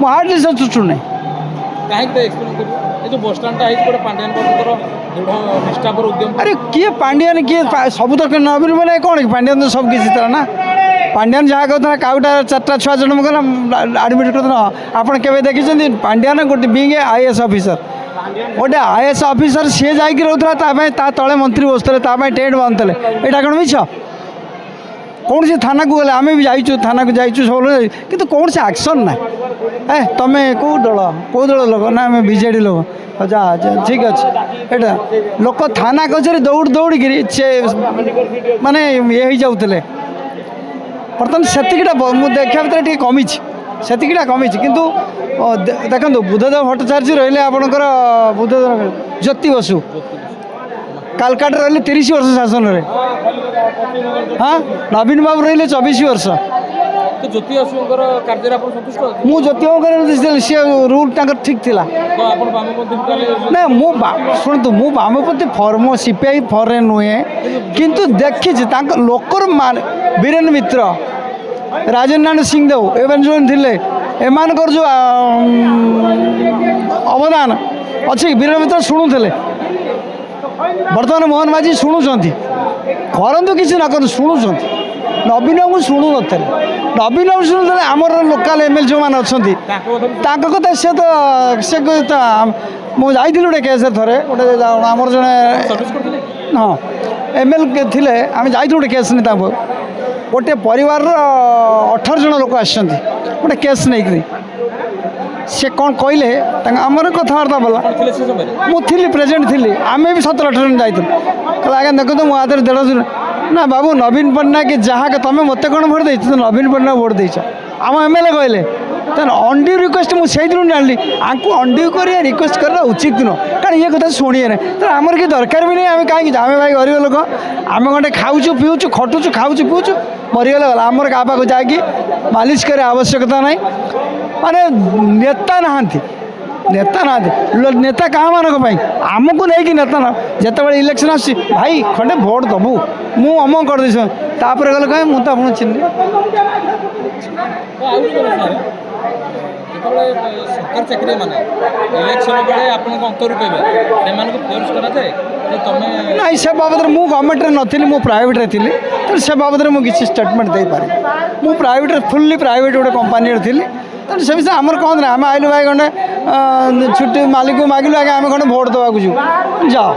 hardly से चुचु नहीं अरे किए पांड्यान किए सब तो नवीन मैंने कौन कि पांड्यान तो सब किसी तरह ना पांड्यान जहाँ कहता काउटा 4टा छुआ जन्म कला आडमिट कर आप देखी पांड्यान गोटे बींग आईएएस ऑफिसर गोटे आईएएस ऑफिसर सी जाकि रोता तले मंत्री बसते टेंट बांधते यहाँ कौन मिछ कौन से थाना को गले आम भी जाइचु थाना को जाइचु सब कि कौन से एक्शन ना ए तुम्हें कौ दल लोक ना आम बीजेडी लोक जा ठीक अच्छे एटा लोक थाना कचेरी दौड़ दौड़िकी माने ये हो जाते बर्तमान से देखा भितर टे कमी से कमी कितु देखो बुद्धदेव भट्टाचार्य रही आपणकर बुद्धदेव ज्योति बसु कालकाटा रही 30 वर्ष शासन में हाँ नवीन बाबू रही 24 वर्ष ज्योति बसुଙ୍କର କାର୍ଯ୍ୟରେ ଆପଣ ସନ୍ତୁଷ୍ଟ ମୁଁ ज्योति सी रूल ठीक थिला ना मु शुणु मु बामपति फॉर्म सीपीआई फॉरेन नुहे किंतु देखी लोकर बीरेन मित्र राजन नारायण सिंहदेव एवं जो थे एमान जो अवदान अच्छी बीरेन मित्र शुणुले बर्तमान मोहन माझी शुणुंट करतु कि न कर शुणुंट नवीन को शुणु नी नवीन को शुणुले आमर लोकाल एमएल जो मैंने अच्छा कथा सी तो सी मुझे गोटे केस थे गोटे आमर जड़े हाँ एमएल थे आम जा गोटे केस नहीं गोटे परिवार 18 जन लोक आस गोटे केस नहीं सी कौन कहले आमर कथबार्ता बोला मुझे प्रेजेंट थी आम भी 17-18 जन जाइए कहला आज्ञा देखो मो हाथ 1.5 ना बाबू नवीन पट्टनायक जहाँ तुम्हें मत कौन भोट दे नवीन पट्टनायक भोट देच आम एमएलए कहले तेना अनड्यू रिक्वेस्ट मुझे जानी आपको अनड्यू कर रिक्वेस्ट करना उचित नुह कारण ये कथा शुणिए ना तो आमर कि दरकार भी नहीं आम कहीं आम भाई गरीब लोक आम गंटे खाऊचु पीऊचु खटुचु खाऊचु पीऊचु मरीगले गला आमर क्या पाक जाकि मालिश कर आवश्यकता ना माने नेता नहांती नेता ना नेता क्या मानक आमको नहीं नेता ना जिते बड़े इलेक्शन आस भाई खंडे भोट दबू मु अमक कर तापर गले कहीं मुझे आपको चिन्ह सरकार चाकरी माने इलेक्शन बेले आपन अंतर कहबे से फोर्स करा जाए तमे नहीं से बाबद मु गवर्नमेंट रे नथिली मु प्राइवेट रे थिली तो से बाबद मु किसी स्टेटमेंट दे पारे मु प्राइवेट रे फुल्ली प्राइवेट गोटे कंपनी रे थिली तो से विषय आमर कौन ना आम आइलु भाई गंडे छुट्टी मालिक को मागिलु आगे आम खंडे भोट देवा जाओ